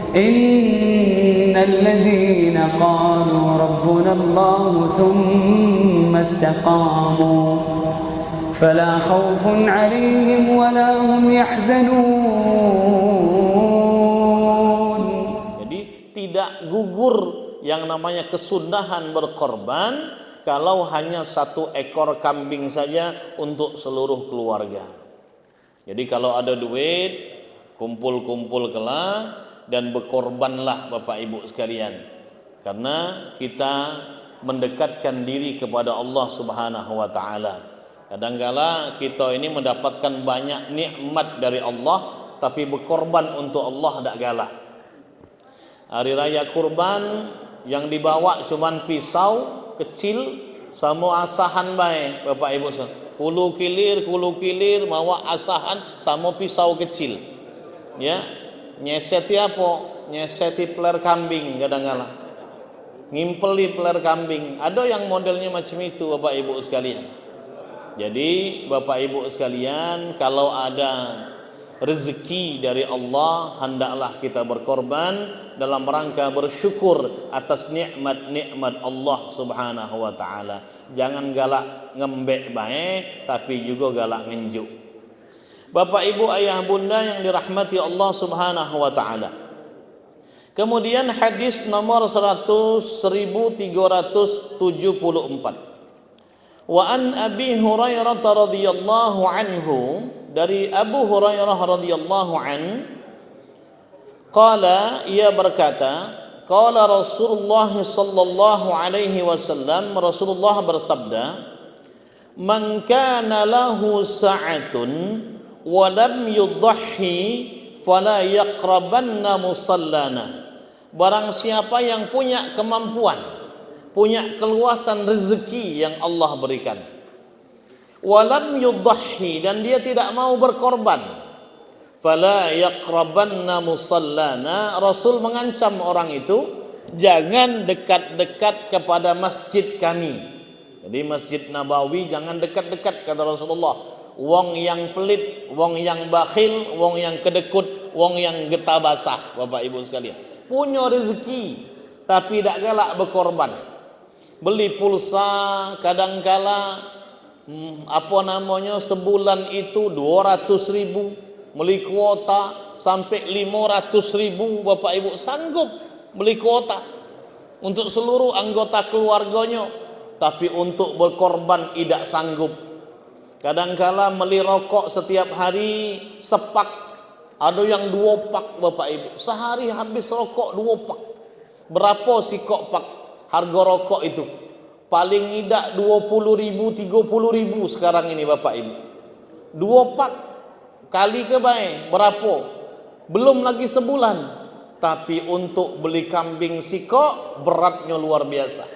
إن الذين قالوا ربنا الله ثم استقاموا فلا خوف عليهم ولا هم يحزنون. Jadi tidak gugur yang namanya kesunahan berkorban kalau hanya satu ekor kambing saja untuk seluruh keluarga. Jadi kalau ada duit, kumpul-kumpul kelak dan berkorbanlah Bapak Ibu sekalian, karena kita mendekatkan diri kepada Allah Subhanahu wa taala. Kadangkala kita ini mendapatkan banyak nikmat dari Allah tapi berkorban untuk Allah tidak galak. Hari raya kurban yang dibawa cuman pisau kecil sama asahan baik Bapak Ibu. Kulu kilir bawa asahan sama pisau kecil. Ya, nyeseti apa? Nyeseti peler kambing kadang-kala. Ngimpeli peler kambing. Ada yang modelnya macam itu Bapak Ibu sekalian. Jadi Bapak Ibu sekalian, kalau ada rezeki dari Allah, hendaklah kita berkorban dalam rangka bersyukur atas nikmat-nikmat Allah Subhanahu wa taala. Jangan galak ngembek baik tapi juga galak ngenjuk. Bapak Ibu ayah bunda yang dirahmati Allah Subhanahu wa taala. Kemudian hadis nomor 1374. Wa an Abi Hurairah radhiyallahu anhu, dari Abu Hurairah radhiyallahu an, qala, ia berkata, qala Rasulullah sallallahu alaihi wasallam, Rasulullah bersabda, man kana lahu sa'atun wa lam yudhhi fala yaqrabanna musallana. Barang siapa yang punya kemampuan, punya keluasan rezeki yang Allah berikan, walam yudhhi, dan dia tidak mau berkorban, fala yaqrabanna musallana, Rasul mengancam orang itu jangan dekat-dekat kepada masjid kami. Jadi Masjid Nabawi jangan dekat-dekat kata Rasulullah. Wong yang pelit, wong yang bakhil, wong yang kedekut, wong yang getah basah. Bapak Ibu sekalian, punya rezeki tapi tidak galak berkorban. Beli pulsa kadangkala sebulan itu 200.000, beli kuota sampai 500.000. Bapak Ibu sanggup beli kuota untuk seluruh anggota keluarganya, tapi untuk berkorban tidak sanggup. Kadangkala beli rokok setiap hari sepak, ada yang 2 pak Bapak Ibu, sehari habis rokok 2 pak. Berapa sih kok pak harga rokok itu? Paling tidak 20.000, 30.000 sekarang ini Bapak Ibu. 2 pak kali ke baik berapa? Belum lagi sebulan. Tapi untuk beli kambing sikok beratnya luar biasa.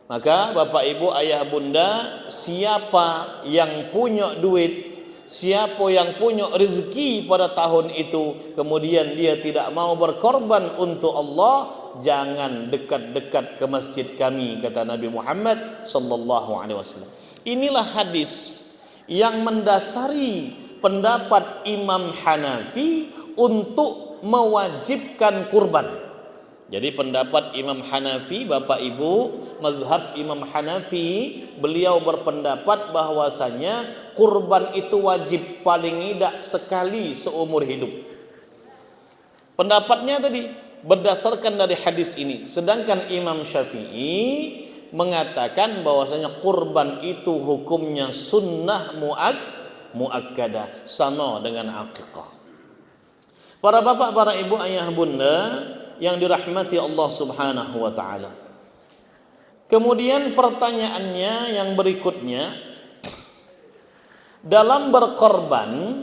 Maka Bapak Ibu ayah bunda, siapa yang punya duit, siapa yang punya rezeki pada tahun itu, kemudian dia tidak mau berkorban untuk Allah, jangan dekat-dekat ke masjid kami, kata Nabi Muhammad sallallahu alaihi wasallam. Inilah hadis yang mendasari pendapat Imam Hanafi untuk mewajibkan kurban. Jadi pendapat Imam Hanafi, Bapak Ibu, mazhab Imam Hanafi, beliau berpendapat bahwasanya kurban itu wajib paling tidak sekali seumur hidup. Pendapatnya tadi berdasarkan dari hadis ini. Sedangkan Imam Syafi'i mengatakan bahwasanya kurban itu hukumnya sunnah muakkadah, sama dengan akikah. Para bapak, para ibu, ayah bunda yang dirahmati Allah Subhanahu wa taala. Kemudian pertanyaannya yang berikutnya, dalam berkorban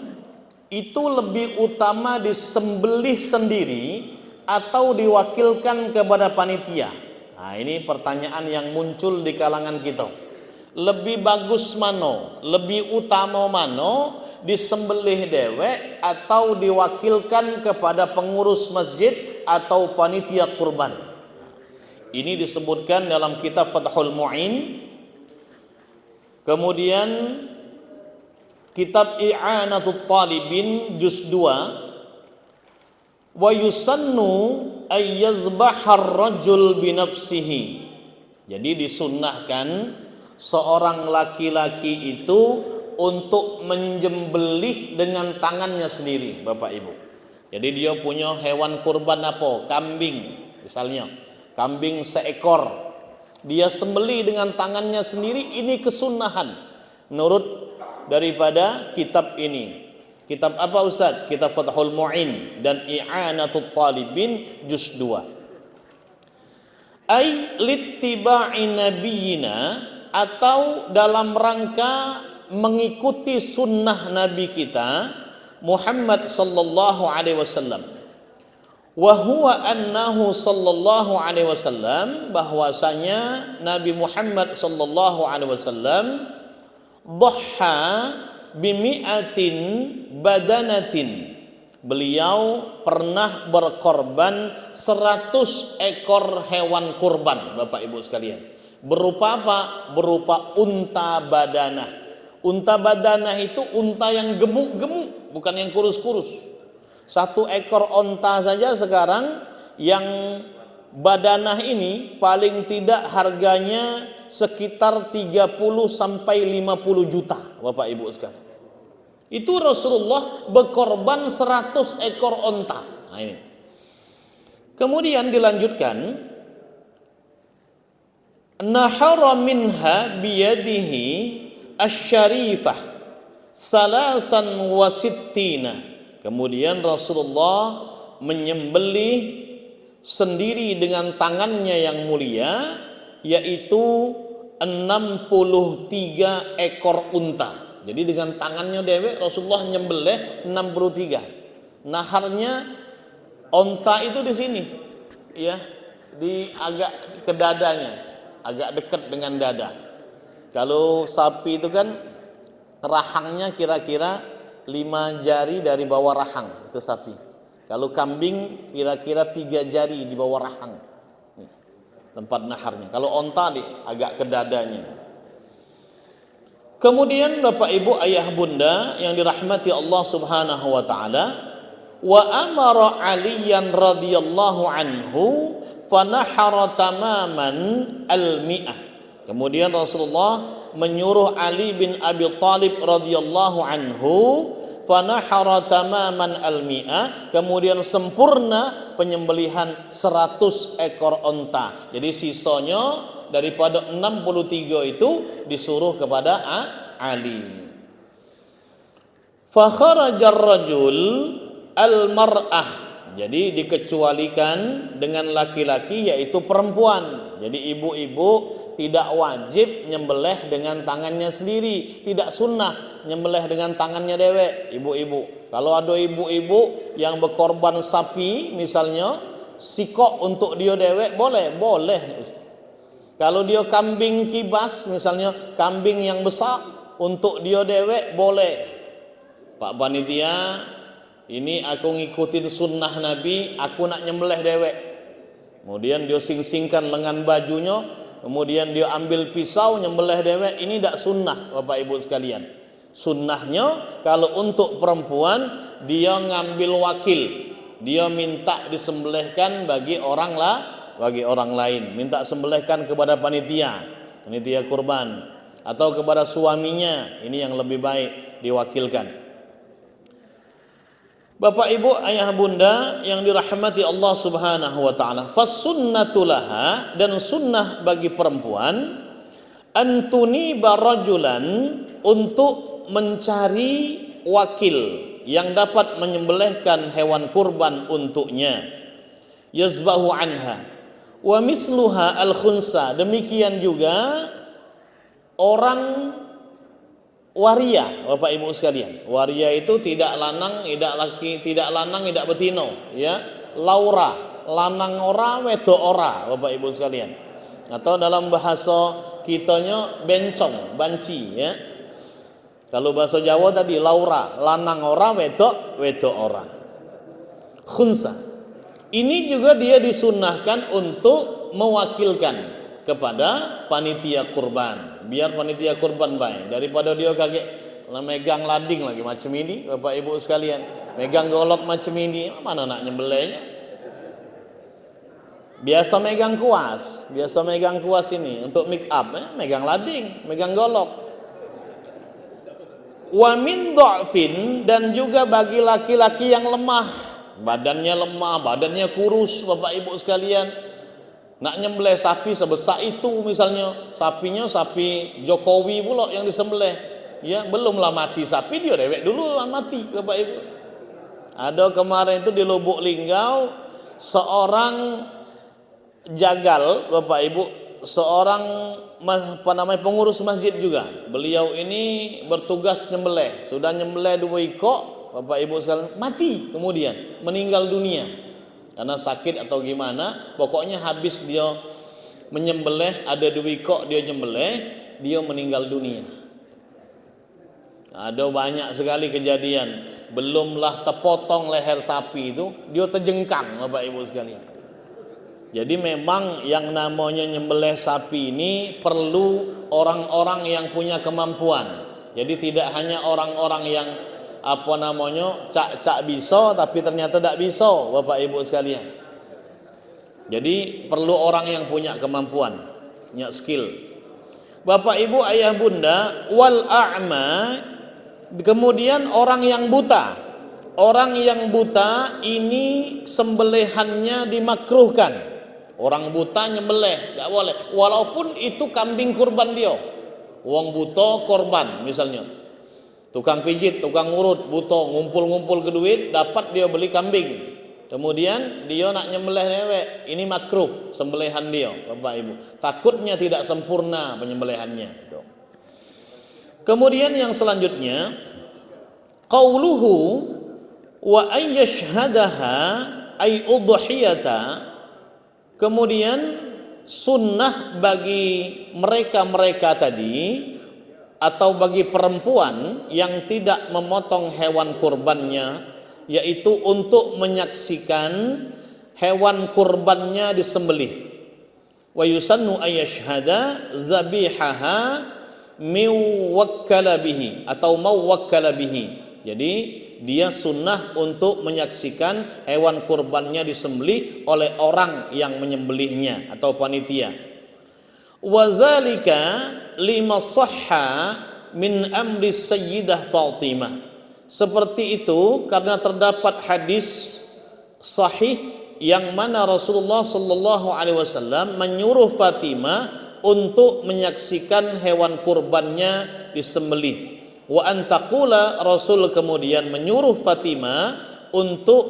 itu lebih utama disembelih sendiri atau diwakilkan kepada panitia? Nah, ini pertanyaan yang muncul di kalangan kita. Lebih bagus mano, lebih utama mano, disembelih dewek atau diwakilkan kepada pengurus masjid atau panitia kurban? Ini disebutkan dalam kitab Fathul Mu'in. Kemudian kitab I'anatul Talibin juz 2, wa yusannu ay yazbahar rajul binafsihi. Jadi disunnahkan seorang laki-laki itu untuk menjembelih dengan tangannya sendiri, Bapak Ibu. Jadi dia punya hewan kurban apa? Kambing misalnya. Kambing seekor. Dia sembelih dengan tangannya sendiri, ini kesunahan menurut daripada kitab ini. Kitab apa Ustaz? Kitab Fathul Mu'in dan I'anatul Talibin juz 2. Ai littiba'i nabiyina, atau dalam rangka mengikuti sunnah Nabi kita Muhammad sallallahu alaihi wasallam. Wa huwa annahu sallallahu alaihi wasallam, bahwasanya Nabi Muhammad sallallahu alaihi wasallam dhahha bimi'atin badanatin, beliau pernah berkorban 100 ekor hewan kurban, Bapak Ibu sekalian. Berupa apa? Berupa unta badanah. Unta badanah itu unta yang gemuk-gemuk, bukan yang kurus-kurus. 1 ekor unta saja sekarang yang badanah ini paling tidak harganya sekitar 30 sampai 50 juta, Bapak Ibu sekalian. Itu Rasulullah berkorban 100 ekor unta. Nah ini. Kemudian dilanjutkan, nahara minha biyadihi asy-syarifah salasan wa sittina. Kemudian Rasulullah menyembelih sendiri dengan tangannya yang mulia, yaitu 63 ekor unta. Jadi dengan tangannya dewek Rasulullah nyembelih 63. Naharnya unta itu di sini, ya, di agak ke dadanya, agak dekat dengan dada. Kalau sapi itu kan rahangnya kira-kira 5 jari dari bawah rahang, itu sapi. Kalau kambing kira-kira 3 jari di bawah rahang, tempat naharnya. Kalau unta agak ke dadanya. Kemudian Bapak Ibu ayah bunda yang dirahmati Allah Subhanahu wa taala, wa amara Aliyan radhiyallahu anhu fanahara tamaman al-mi'ah. Kemudian Rasulullah menyuruh Ali bin Abi Thalib radhiyallahu anhu fanahara tamaman al-mi'ah, kemudian sempurna penyembelihan 100 ekor unta. Jadi sisanya daripada 63 itu disuruh kepada Ali. Fa kharajar rajul al-mar'ah, jadi dikecualikan dengan laki-laki yaitu perempuan. Jadi ibu-ibu tidak wajib nyembelih dengan tangannya sendiri, tidak sunnah nyembelih dengan tangannya dewek, ibu-ibu. Kalau ada ibu-ibu yang berkorban sapi misalnya, sikok untuk dia dewek boleh. Kalau dia kambing kibas misalnya, kambing yang besar untuk dia dewek boleh. Pak panitia, ini aku ngikutin sunnah Nabi, aku nak nyembelih dewek. Kemudian dia sing-singkan lengan bajunya, kemudian dia ambil pisau nyembelih dewek. Ini tidak sunnah, Bapak Ibu sekalian. Sunnahnya kalau untuk perempuan dia ngambil wakil, dia minta disembelihkan bagi orang lain, minta sembelihkan kepada panitia kurban atau kepada suaminya, ini yang lebih baik diwakilkan. Bapak Ibu ayah bunda yang dirahmati Allah Subhanahu wa taala, fasunnatu laha, dan sunnah bagi perempuan antuni barajulan, untuk mencari wakil yang dapat menyembelihkan hewan kurban untuknya, yazbahu anha wa misluha al-khunsa, demikian juga orang waria, Bapak Ibu sekalian. Waria itu tidak lanang, tidak laki, tidak lanang, tidak betino, ya. Laura, lanang ora, wedok ora, Bapak Ibu sekalian. Atau dalam bahasa kitanya bencong, banci, ya. Kalau bahasa Jawa tadi laura, lanang ora, wedok ora. Khunsa. Ini juga dia disunnahkan untuk mewakilkan kepada panitia kurban, biar panitia kurban baik, daripada dia kaget megang lading lagi macam ini, Bapak Ibu sekalian. Megang golok macam ini, mana nak nyembelihnya? Biasa megang kuas ini untuk make up, megang lading, megang golok. Wa min dha'fin, dan juga bagi laki-laki yang lemah, badannya kurus, Bapak Ibu sekalian, nak nyembelih sapi sebesar itu misalnya, sapinya sapi Jokowi pula yang disembelih, ya belumlah mati sapi, dia dewek dulu lah mati, Bapak Ibu. Ada kemarin itu di Lubuk Linggau, seorang jagal, Bapak Ibu, seorang pengurus masjid juga. Beliau ini bertugas nyembelih, sudah nyembelih 2 ekor, Bapak Ibu sekalian, mati, kemudian meninggal dunia karena sakit atau gimana. Pokoknya habis dia menyembelih, ada 2 ekor dia nyembelih, dia meninggal dunia. Ada banyak sekali kejadian. Belumlah terpotong leher sapi itu, dia terjengkang, Bapak Ibu sekalian. Jadi memang yang namanya nyembelih sapi ini perlu orang-orang yang punya kemampuan. Jadi tidak hanya orang-orang yang cak bisa tapi ternyata tidak bisa, Bapak Ibu sekalian. Jadi perlu orang yang punya kemampuan, punya skill. Bapak Ibu, ayah bunda, wal a'ma, kemudian orang yang buta. Orang yang buta ini sembelihannya dimakruhkan. Orang buta nyembelih tidak boleh, walaupun itu kambing kurban dia. Wong buta korban misalnya, tukang pijit, tukang urut, buta, ngumpul-ngumpul ke duit, dapat dia beli kambing, kemudian dia nak nyembelih dewek, ini makruh sembelihan dia, Bapak Ibu. Takutnya tidak sempurna penyembelihannya. Kemudian yang selanjutnya, qauluhu wa ayyashhadaha ay udhiyata. Kemudian sunnah bagi mereka-mereka tadi, atau bagi perempuan yang tidak memotong hewan kurbannya, yaitu untuk menyaksikan hewan kurbannya disembelih. Wa yusannu ayyashhada zabihaha miwakkala bihi atau mawakkala bihi. Jadi dia sunnah untuk menyaksikan hewan kurbannya disembelih oleh orang yang menyembelihnya atau panitia. Wazalika lima sahha min amri sayyidah Fatimah. Seperti itu karena terdapat hadis sahih yang mana Rasulullah sallallahu alaihi wasallam menyuruh Fatimah untuk menyaksikan hewan kurbannya disembelih. Wa antaqula, Rasul kemudian menyuruh Fatimah untuk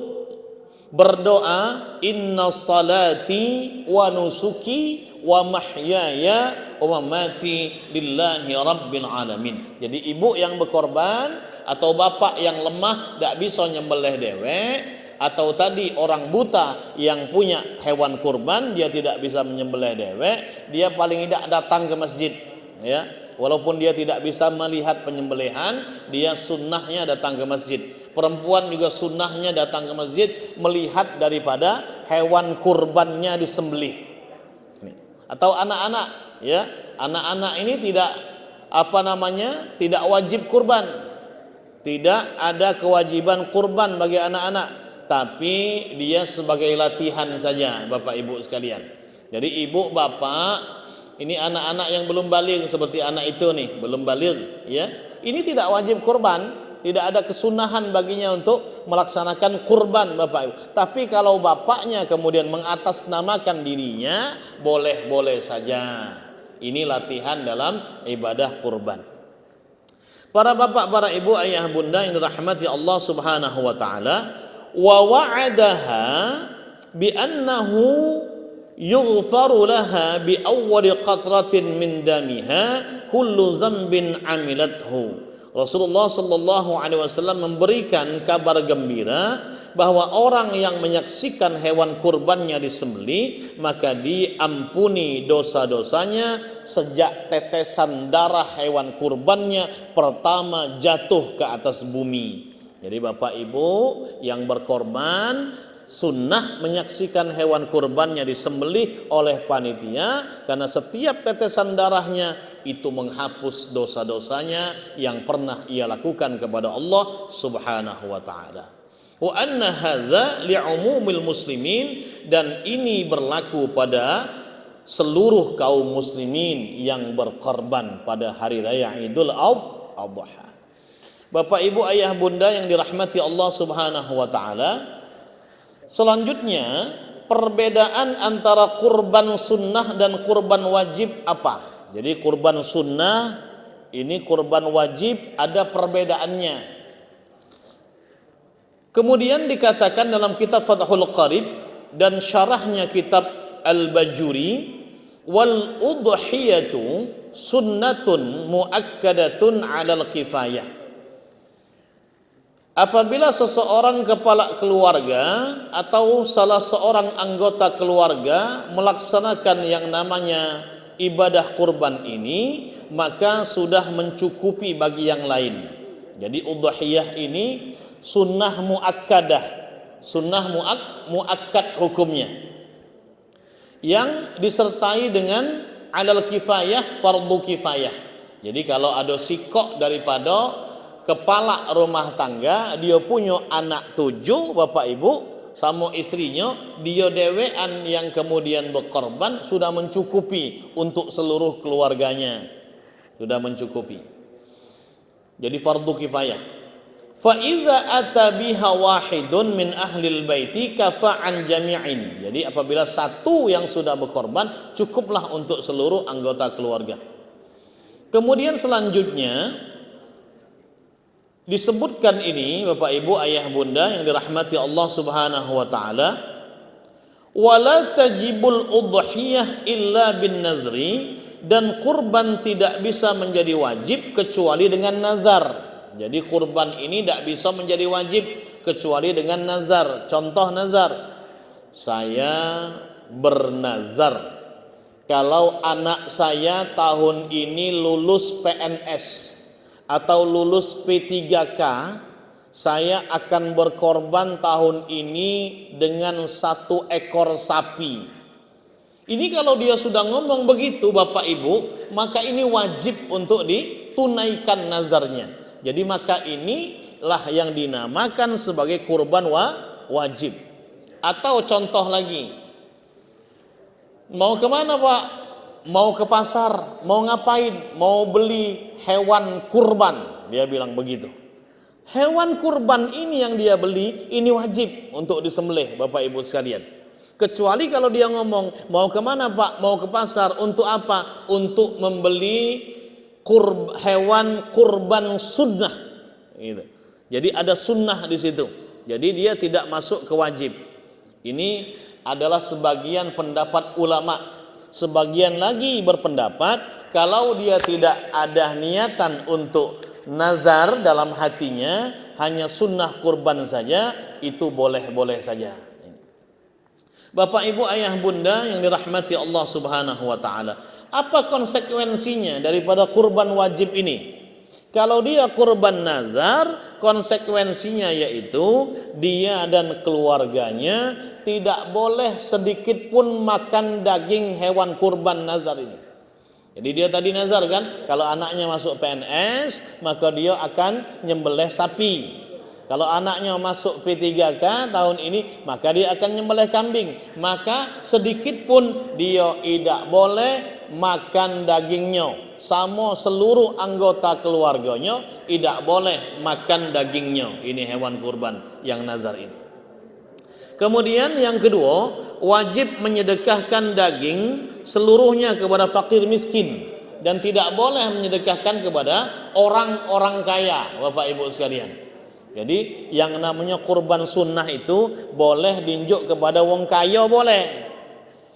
berdoa, inna salati wa nusuki wa mahyaya wa mamati lillahi rabbil alamin. Jadi ibu yang berkorban atau bapak yang lemah tidak bisa nyembelih dewek, atau tadi orang buta yang punya hewan kurban dia tidak bisa menyembelih dewek, dia paling tidak datang ke masjid, ya. Walaupun dia tidak bisa melihat penyembelihan, dia sunnahnya datang ke masjid. Perempuan juga sunnahnya datang ke masjid melihat daripada hewan kurbannya disembelih. Atau anak-anak, ya, anak-anak ini tidak wajib kurban, tidak ada kewajiban kurban bagi anak-anak, tapi dia sebagai latihan saja, Bapak Ibu sekalian. Jadi ibu bapak, ini anak-anak yang belum baligh seperti anak itu nih, belum baligh, ya. Ini tidak wajib kurban, tidak ada kesunahan baginya untuk melaksanakan kurban, Bapak Ibu. Tapi kalau bapaknya kemudian mengatasnamakan dirinya, boleh-boleh saja. Ini latihan dalam ibadah kurban. Para bapak, para ibu, ayah bunda yang dirahmati Allah Subhanahu wa taala, wa wa'adaha bi annahu yughfaru laha bi awwali qatratin min damiha kullu dhanbin amilathu. Rasulullah sallallahu alaihi wasallam memberikan kabar gembira bahwa orang yang menyaksikan hewan kurbannya disembelih maka diampuni dosa-dosanya sejak tetesan darah hewan kurbannya pertama jatuh ke atas bumi. Jadi Bapak Ibu yang berkorban sunnah menyaksikan hewan kurbannya disembelih oleh panitia, karena setiap tetesan darahnya itu menghapus dosa-dosanya yang pernah ia lakukan kepada Allah Subhanahu wa taala. Wa anna hadza li'umumil muslimin, dan ini berlaku pada seluruh kaum muslimin yang berkorban pada hari raya Idul Adha. Bapak Ibu ayah bunda yang dirahmati Allah Subhanahu wa taala, selanjutnya perbedaan antara kurban sunnah dan kurban wajib apa? Jadi kurban sunnah ini, kurban wajib ada perbedaannya. Kemudian dikatakan dalam kitab Fathul Qarib dan syarahnya kitab Al-Bajuri, wal udhiyatu sunnatun muakkadatun 'alal kifayah. Apabila seseorang kepala keluarga atau salah seorang anggota keluarga melaksanakan yang namanya ibadah kurban ini, maka sudah mencukupi bagi yang lain. Jadi udhiyah ini sunnah muakkadah, sunnah muakkad hukumnya, yang disertai dengan alal kifayah, fardu kifayah. Jadi kalau ada sikok daripada kepala rumah tangga, dia punya anak 7 Bapak Ibu sama istrinya, dia dewean yang kemudian berkorban, sudah mencukupi untuk seluruh keluarganya, sudah mencukupi. Jadi fardu kifayah. Fa idza ata biha wahidun min ahlil baiti kafa'an jami'in. Jadi apabila satu yang sudah berkorban, cukuplah untuk seluruh anggota keluarga. Kemudian selanjutnya disebutkan ini Bapak Ibu ayah bunda yang dirahmati Allah Subhanahu wa taala, wala tajibul udhiyah illa bin nazri, dan kurban tidak bisa menjadi wajib kecuali dengan nazar. Jadi kurban ini tidak bisa menjadi wajib kecuali dengan nazar. Contoh nazar, saya bernazar kalau anak saya tahun ini lulus PNS atau lulus P3K, saya akan berkorban tahun ini dengan 1 ekor sapi. Ini kalau dia sudah ngomong begitu Bapak Ibu, maka ini wajib untuk ditunaikan nazarnya. Jadi maka inilah yang dinamakan sebagai kurban wajib. Atau contoh lagi, mau kemana Pak? Mau ke pasar, mau ngapain? Mau beli hewan kurban, dia bilang begitu. Hewan kurban ini yang dia beli, ini wajib untuk disembelih Bapak Ibu sekalian. Kecuali kalau dia ngomong, mau kemana Pak? Mau ke pasar, untuk apa? Untuk membeli hewan kurban sunnah, gitu. Jadi ada sunnah di situ. Jadi dia tidak masuk ke wajib. Ini adalah sebagian pendapat ulama. Sebagian lagi berpendapat kalau dia tidak ada niatan untuk nazar dalam hatinya, hanya sunnah kurban saja, itu boleh-boleh saja. Bapak Ibu ayah bunda yang dirahmati Allah Subhanahu wa taala, apa konsekuensinya daripada kurban wajib ini? Kalau dia kurban nazar, konsekuensinya yaitu dia dan keluarganya tidak boleh sedikit pun makan daging hewan kurban nazar ini. Jadi dia tadi nazar kan, kalau anaknya masuk PNS maka dia akan nyembelih sapi. Kalau anaknya masuk P3K tahun ini, maka dia akan nyembelih kambing. Maka sedikit pun dia tidak boleh makan dagingnya. Sama seluruh anggota keluarganya tidak boleh makan dagingnya. Ini hewan kurban yang nazar ini. Kemudian yang kedua, wajib menyedekahkan daging seluruhnya kepada fakir miskin, dan tidak boleh menyedekahkan kepada orang-orang kaya Bapak Ibu sekalian. Jadi yang namanya kurban sunnah itu boleh dinjuk kepada wong kaya, boleh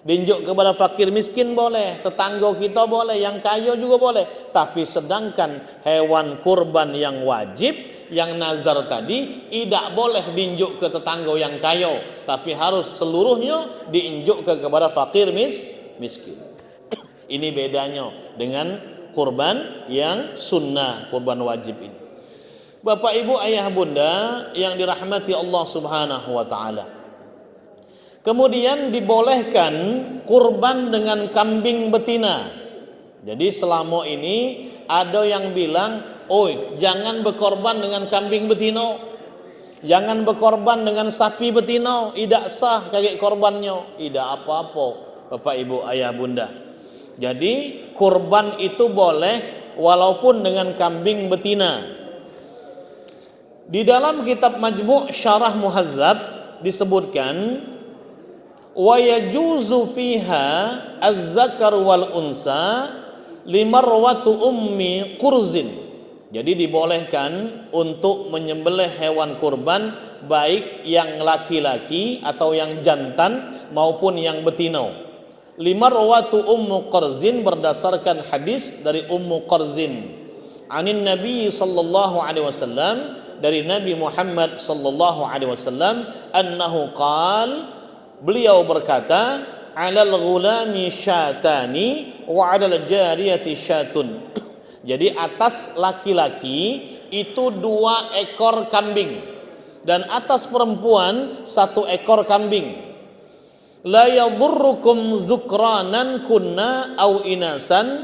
dinjuk kepada fakir miskin, boleh tetangga kita boleh, yang kaya juga boleh. Tapi sedangkan hewan kurban yang wajib, yang nazar tadi, tidak boleh dinjuk ke tetangga yang kaya, tapi harus seluruhnya diinjuk kepada fakir miskin. Ini bedanya dengan kurban yang sunnah, kurban wajib ini. Bapak Ibu ayah bunda yang dirahmati Allah Subhanahu wa taala. Kemudian dibolehkan kurban dengan kambing betina. Jadi selama ini ada yang bilang, "Oi, jangan berkorban dengan kambing betino. Jangan berkorban dengan sapi betino, tidak sah kakek korbannya." Tidak apa-apa, Bapak Ibu Ayah Bunda. Jadi kurban itu boleh walaupun dengan kambing betina. Di dalam kitab Majmu' Syarah Muhazzab disebutkan, wa yajuzu fiha az-zakar wal unsa limarwatu ummi qurzin. Jadi dibolehkan untuk menyembelih hewan kurban baik yang laki-laki atau yang jantan maupun yang betino. Limarwatu ummu qurzin berdasarkan hadis dari Ummu Qurzin anin Nabi sallallahu alaihi wasallam, dari Nabi Muhammad sallallahu alaihi wasallam, annahu qal, beliau berkata, alal ghulami syatani wa alal jariyati syatun. Jadi atas laki-laki itu 2 ekor kambing dan atas perempuan 1 ekor kambing. La yadurrukum zukranan kunna au inasan,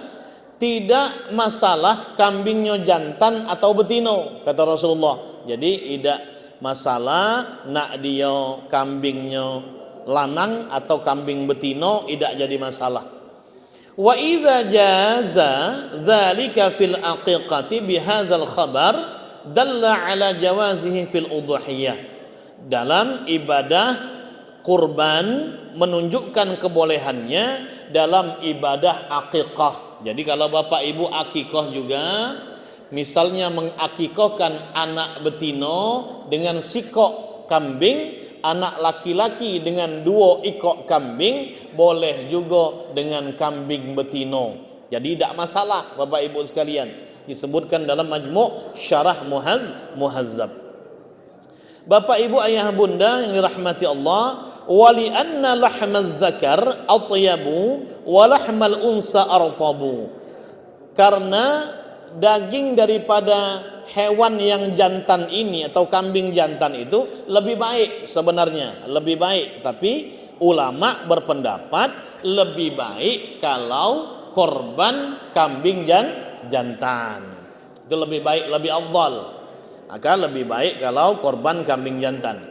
tidak masalah kambingnya jantan atau betino, kata Rasulullah. Jadi tidak masalah nak dia kambingnya lanang atau kambing betino, tidak jadi masalah. Wa idza jaza dzalika fil aqiqati bihadzal khabar dalla ala jawazihi fil udhiyah. Dalam ibadah kurban menunjukkan kebolehannya dalam ibadah aqiqah. Jadi kalau Bapak Ibu akikah juga, misalnya mengakikahkan anak betino dengan sikok kambing, anak laki-laki dengan 2 ekor kambing, boleh juga dengan kambing betino. Jadi tidak masalah Bapak Ibu sekalian. Disebutkan dalam Majmu' Syarah Muhazzab. Bapak Ibu Ayah Bunda yang dirahmati Allah, wali anna lahmaz zakar atyabu wa lahmal unsa artabu. Karena daging daripada hewan yang jantan ini atau kambing jantan itu lebih baik sebenarnya, lebih baik. Tapi ulama berpendapat lebih baik kalau korban kambing jantan. Itu lebih baik, lebih afdal. Maka lebih baik kalau korban kambing jantan.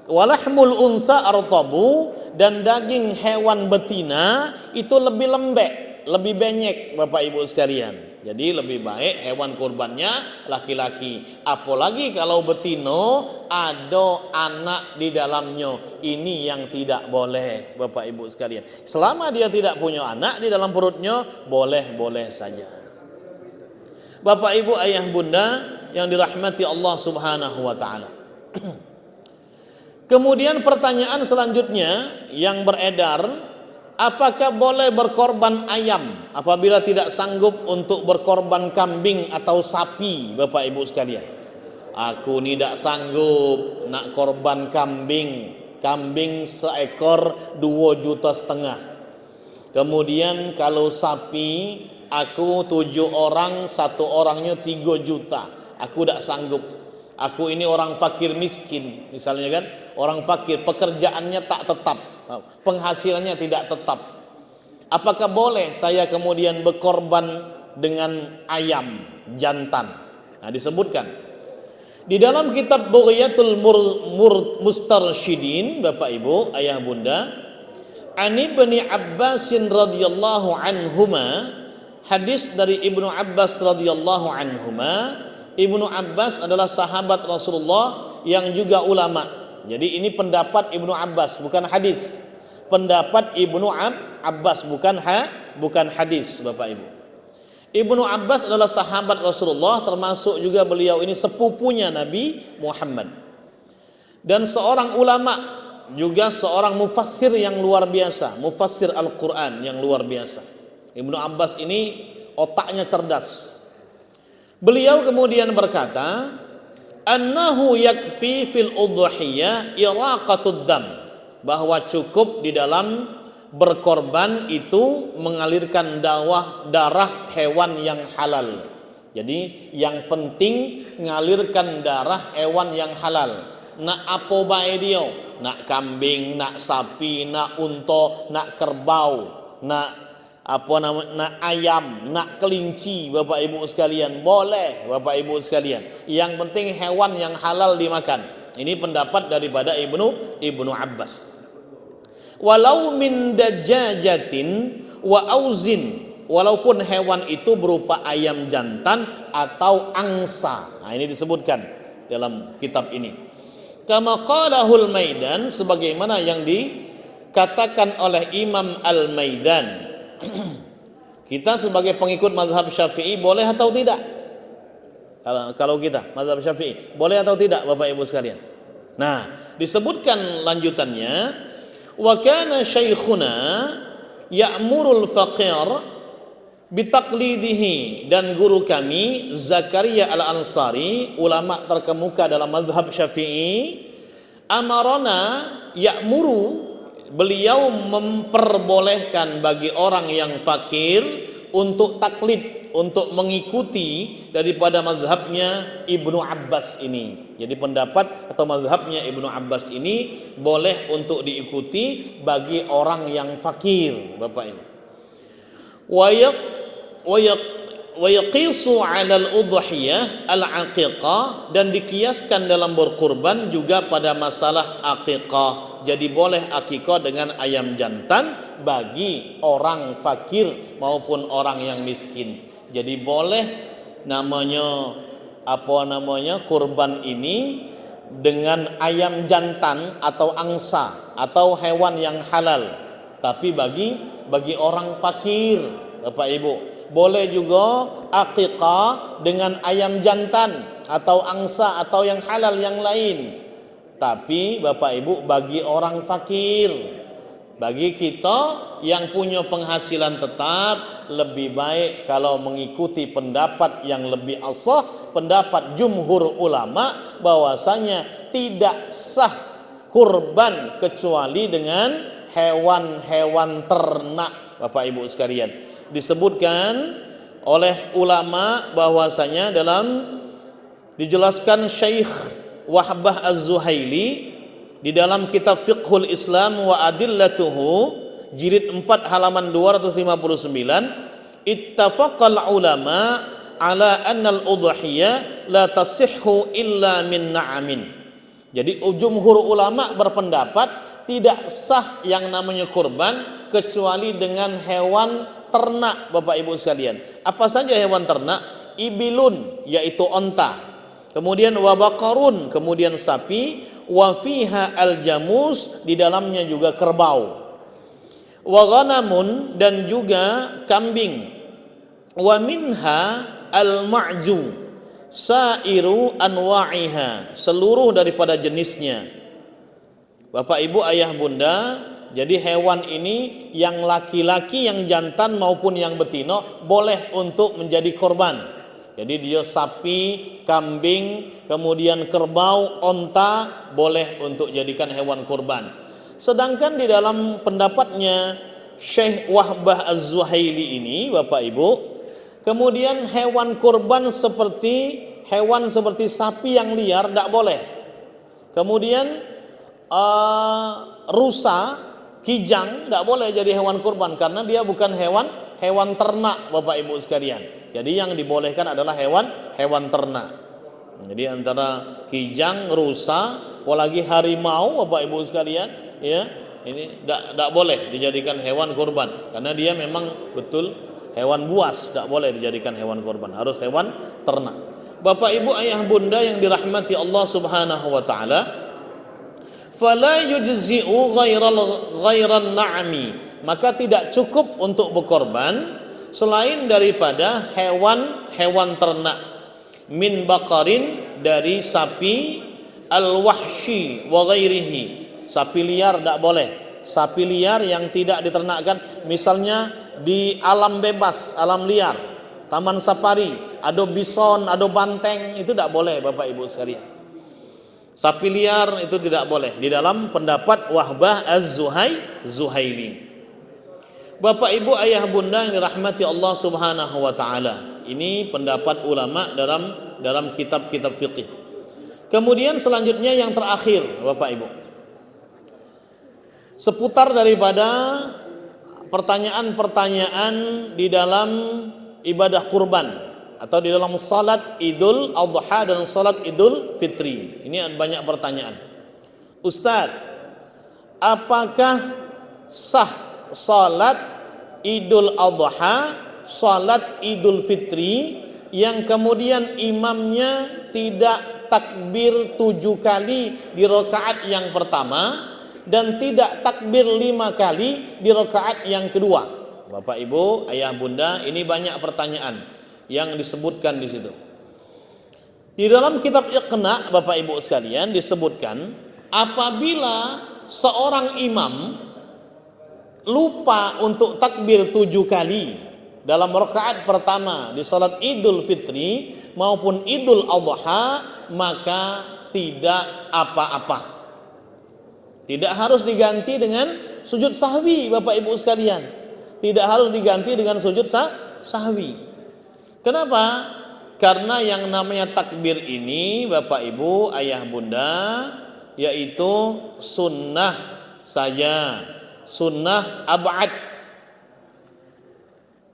Walahmul unsa artabu, dan daging hewan betina itu lebih lembek, lebih benyek Bapak Ibu sekalian. Jadi lebih baik hewan kurbannya laki-laki. Apalagi kalau betino ada anak di dalamnya. Ini yang tidak boleh Bapak Ibu sekalian. Selama dia tidak punya anak di dalam perutnya, boleh-boleh saja. Bapak Ibu Ayah Bunda yang dirahmati Allah Subhanahu wa taala. Kemudian pertanyaan selanjutnya yang beredar, apakah boleh berkorban ayam apabila tidak sanggup untuk berkorban kambing atau sapi? Bapak Ibu sekalian, aku tidak sanggup nak korban kambing. Kambing seekor 2,5 juta. Kemudian kalau sapi, aku 7 orang, 1 orangnya 3 juta. Aku tidak sanggup. Aku ini orang fakir miskin, misalnya kan, orang fakir, pekerjaannya tak tetap, penghasilannya tidak tetap. Apakah boleh saya kemudian berkorban dengan ayam jantan? Nah, disebutkan di dalam kitab Bughyatul Mustarsyidin, Bapak Ibu Ayah Bunda, Ani bin Abbasin radhiyallahu anhuma, hadis dari Ibnu Abbas radhiyallahu anhuma. Ibnu Abbas adalah sahabat Rasulullah yang juga ulama. Jadi ini pendapat Ibnu Abbas, bukan hadis. Pendapat Ibnu Abbas, bukan hadis, Bapak Ibu. Ibnu Abbas adalah sahabat Rasulullah, termasuk juga beliau ini sepupunya Nabi Muhammad. Dan seorang ulama, juga seorang mufassir yang luar biasa, mufassir Al-Quran yang luar biasa. Ibnu Abbas ini otaknya cerdas. Beliau kemudian berkata, annahu yakfi fil udhiyah iraqatud dam, bahwa cukup di dalam berkorban itu mengalirkan darah hewan yang halal. Jadi yang penting ngalirkan darah hewan yang halal. Nak apa bae dia, nak kambing, nak sapi, nak unta, nak kerbau, nak ayam, nak kelinci, Bapak Ibu sekalian, boleh Bapak Ibu sekalian. Yang penting hewan yang halal dimakan. Ini pendapat daripada Ibnu Abbas. Walau min dajajatin wa auzin, walaupun hewan itu berupa ayam jantan atau angsa. Nah, ini disebutkan dalam kitab ini. Kama qalahul Maidan, sebagaimana yang dikatakan oleh Imam Al-Maidan. Kita sebagai pengikut mazhab Syafi'i boleh atau tidak? Kalau kita mazhab Syafi'i boleh atau tidak, Bapak Ibu sekalian? Nah, disebutkan lanjutannya, wa kana syaikhuna ya'murul faqir bitaqlidihi, dan guru kami Zakaria Al-Ansari, ulama terkemuka dalam mazhab Syafi'i, amarona ya'muru, beliau memperbolehkan bagi orang yang fakir untuk taklid, untuk mengikuti daripada mazhabnya Ibnu Abbas ini. Jadi pendapat atau mazhabnya Ibnu Abbas ini boleh untuk diikuti bagi orang yang fakir, Bapak Ibu. Wa yaqisu 'ala al-udhiyah al-aqiqah, dan dikiaskan dalam berkurban juga pada masalah aqiqah. Jadi boleh akikah dengan ayam jantan bagi orang fakir maupun orang yang miskin. Jadi boleh kurban ini dengan ayam jantan atau angsa atau hewan yang halal, tapi bagi orang fakir, Bapak Ibu. Boleh juga akikah dengan ayam jantan atau angsa atau yang halal yang lain, tapi Bapak Ibu bagi orang fakir. Bagi kita yang punya penghasilan tetap, lebih baik kalau mengikuti pendapat yang lebih asah, pendapat jumhur ulama, bahwasanya tidak sah kurban kecuali dengan hewan-hewan ternak, Bapak Ibu sekalian. Disebutkan oleh ulama bahwasanya dijelaskan Syekh Wahbah Az-Zuhaili di dalam kitab Fiqhul Islam wa Adillatuhu jilid 4 halaman 259, ittafaqal ulama ala annal udhiyah la tasihhu illa min na'amin. Jadi jumhur ulama berpendapat tidak sah yang namanya kurban kecuali dengan hewan ternak, Bapak Ibu sekalian. Apa saja hewan ternak? Ibilun, yaitu onta, kemudian wabaqarun, kemudian sapi, wa fiha al-jamus, di dalamnya juga kerbau, wa ghanamun, dan juga kambing, wa minha al-ma'ju sairu anwa'iha, seluruh daripada jenisnya. Bapak Ibu ayah bunda, jadi hewan ini yang laki-laki, yang jantan maupun yang betina boleh untuk menjadi korban. Jadi dia sapi, kambing, kemudian kerbau, onta boleh untuk jadikan hewan kurban. Sedangkan di dalam pendapatnya Syekh Wahbah Az-Zuhaili ini, Bapak Ibu, kemudian hewan kurban seperti sapi yang liar tidak boleh. Kemudian rusa, kijang tidak boleh jadi hewan kurban karena dia bukan hewan ternak, Bapak Ibu sekalian. Jadi yang dibolehkan adalah hewan ternak. Jadi antara kijang, rusa, apalagi harimau, Bapak Ibu sekalian, ya, ini tidak boleh dijadikan hewan kurban karena dia memang betul hewan buas, tidak boleh dijadikan hewan kurban, harus hewan ternak. Bapak Ibu ayah bunda yang dirahmati Allah Subhanahu wa taala, fala yujzi'u ghairan na'mi, maka tidak cukup untuk berkorban selain daripada hewan ternak, min baqarin, dari sapi, al-wahshi wa ghairihi, sapi liar tidak boleh, sapi liar yang tidak diternakkan, misalnya di alam bebas, alam liar, taman safari, ada bison, ada banteng, itu tidak boleh, Bapak Ibu sekalian. Sapi liar itu tidak boleh di dalam pendapat Wahbah Az-Zuhaili. Bapak Ibu ayah bunda yang dirahmati Allah Subhanahu wa taala, ini pendapat ulama dalam kitab-kitab fikih. Kemudian selanjutnya yang terakhir, Bapak Ibu, seputar daripada pertanyaan-pertanyaan di dalam ibadah kurban atau di dalam salat Idul Adha dan salat Idul Fitri. Ini ada banyak pertanyaan. Ustaz, apakah sah salat Idul Adha, salat Idul Fitri yang kemudian imamnya tidak takbir 7 kali di rakaat yang pertama dan tidak takbir 5 kali di rakaat yang kedua? Bapak Ibu, ayah bunda, ini banyak pertanyaan yang disebutkan di situ. Di dalam kitab Iqna, Bapak Ibu sekalian, disebutkan apabila seorang imam lupa untuk takbir 7 kali dalam rakaat pertama di salat Idul Fitri maupun Idul Adha, maka tidak apa-apa. Tidak harus diganti dengan sujud sahwi, Bapak Ibu sekalian. Tidak harus diganti dengan sujud sahwi. Kenapa? Karena yang namanya takbir ini, Bapak Ibu, ayah bunda, yaitu sunnah saja, sunnah ab'ad,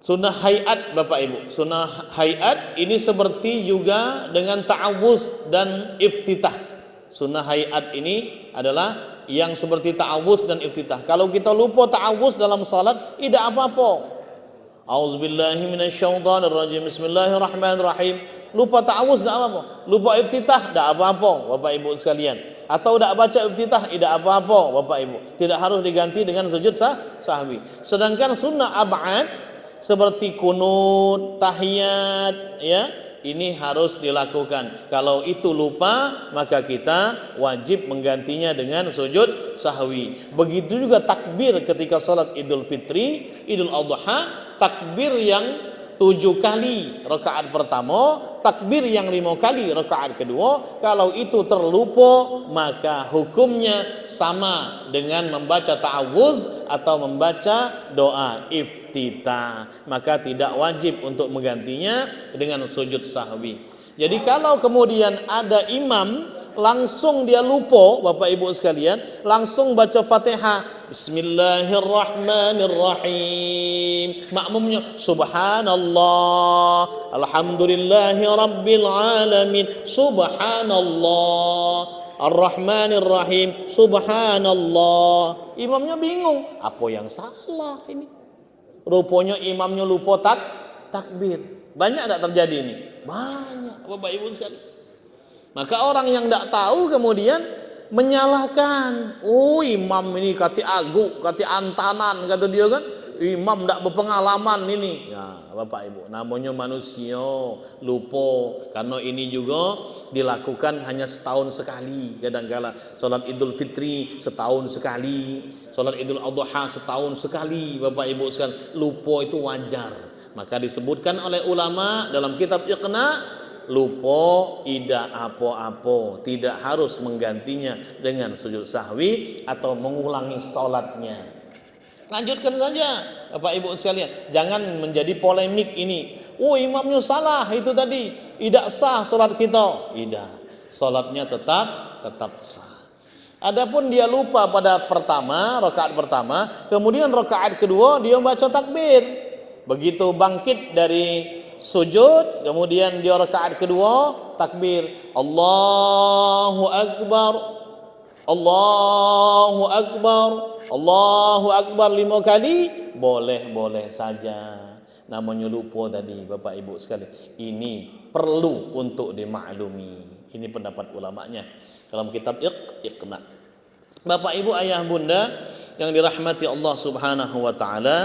sunnah hayat, Bapak Ibu. Sunnah hayat ini seperti juga dengan ta'awuz dan iftitah. Sunnah hayat ini adalah yang seperti ta'awuz dan iftitah. Kalau kita lupa ta'awuz dalam salat, tidak apa-apa. A'udzubillahi minasyaitonirrajim. Bismillahirrahmanirrahim. Lupa ta'awuz tidak apa-apa. Lupa iftitah tidak apa-apa, Bapak Ibu sekalian. Atau tidak baca iftitah tidak apa-apa, Bapak Ibu. Tidak harus diganti dengan sujud sahwi. Sedangkan sunnah ab'ad seperti kunut, tahiyat, ya, ini harus dilakukan. Kalau itu lupa, maka kita wajib menggantinya dengan sujud sahwi. Begitu juga takbir ketika salat Idul Fitri, Idul Adha, takbir yang 7 kali rakaat pertama, takbir yang 5 kali rakaat kedua. Kalau itu terlupa, maka hukumnya sama dengan membaca ta'awuz atau membaca doa iftitah. Maka tidak wajib untuk menggantinya dengan sujud sahwi. Jadi kalau kemudian ada imam langsung dia lupa, Bapak Ibu sekalian, langsung baca Fatihah, Bismillahirrahmanirrahim, makmumnya subhanallah, alhamdulillahi rabbil alamin, subhanallah, ar-rahmanirrahim, subhanallah. Imamnya bingung, apa yang salah ini? Rupanya imamnya lupa takbir. Banyak tak terjadi ini? Banyak, Bapak Ibu sekalian. Maka orang yang tidak tahu kemudian menyalahkan, oh imam ini kati agu, kati antanan, kata dia kan, imam tidak berpengalaman ini. Ya Bapak Ibu, namanya manusia, lupa. Karena ini juga dilakukan hanya setahun sekali. Kadang-kala salat Idul Fitri setahun sekali, salat Idul Adha setahun sekali. Bapak Ibu sekalian, lupa itu wajar. Maka disebutkan oleh ulama dalam kitab Iqna, lupa tidak apa-apa, tidak harus menggantinya dengan sujud sahwi atau mengulangi sholatnya. Lanjutkan saja, Bapak Ibu sekalian, jangan menjadi polemik ini. Oh imamnya salah itu tadi, tidak sah sholat kita. Tidak, sholatnya tetap sah. Adapun dia lupa pada rakaat pertama, kemudian rakaat kedua dia baca takbir. Begitu bangkit dari sujud, kemudian dia rakaat kedua takbir, Allahu Akbar, Allahu Akbar, Allahu Akbar 5 kali, boleh saja. Namanya lupa tadi, Bapak Ibu sekalian. Ini perlu untuk dimaklumi. Ini pendapat ulamanya dalam kitab Iqna. Bapak Ibu, ayah bunda yang dirahmati Allah Subhanahu wa taala,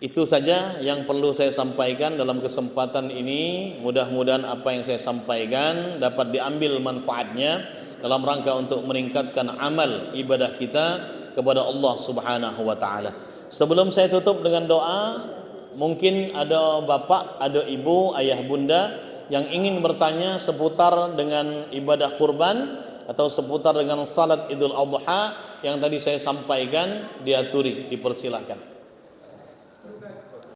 itu saja yang perlu saya sampaikan dalam kesempatan ini. Mudah-mudahan apa yang saya sampaikan dapat diambil manfaatnya dalam rangka untuk meningkatkan amal ibadah kita kepada Allah Subhanahu wa taala. Sebelum saya tutup dengan doa, mungkin ada bapak, ada ibu, ayah bunda yang ingin bertanya seputar dengan ibadah kurban atau seputar dengan salat Idul Adha yang tadi saya sampaikan, diaturi, dipersilakan.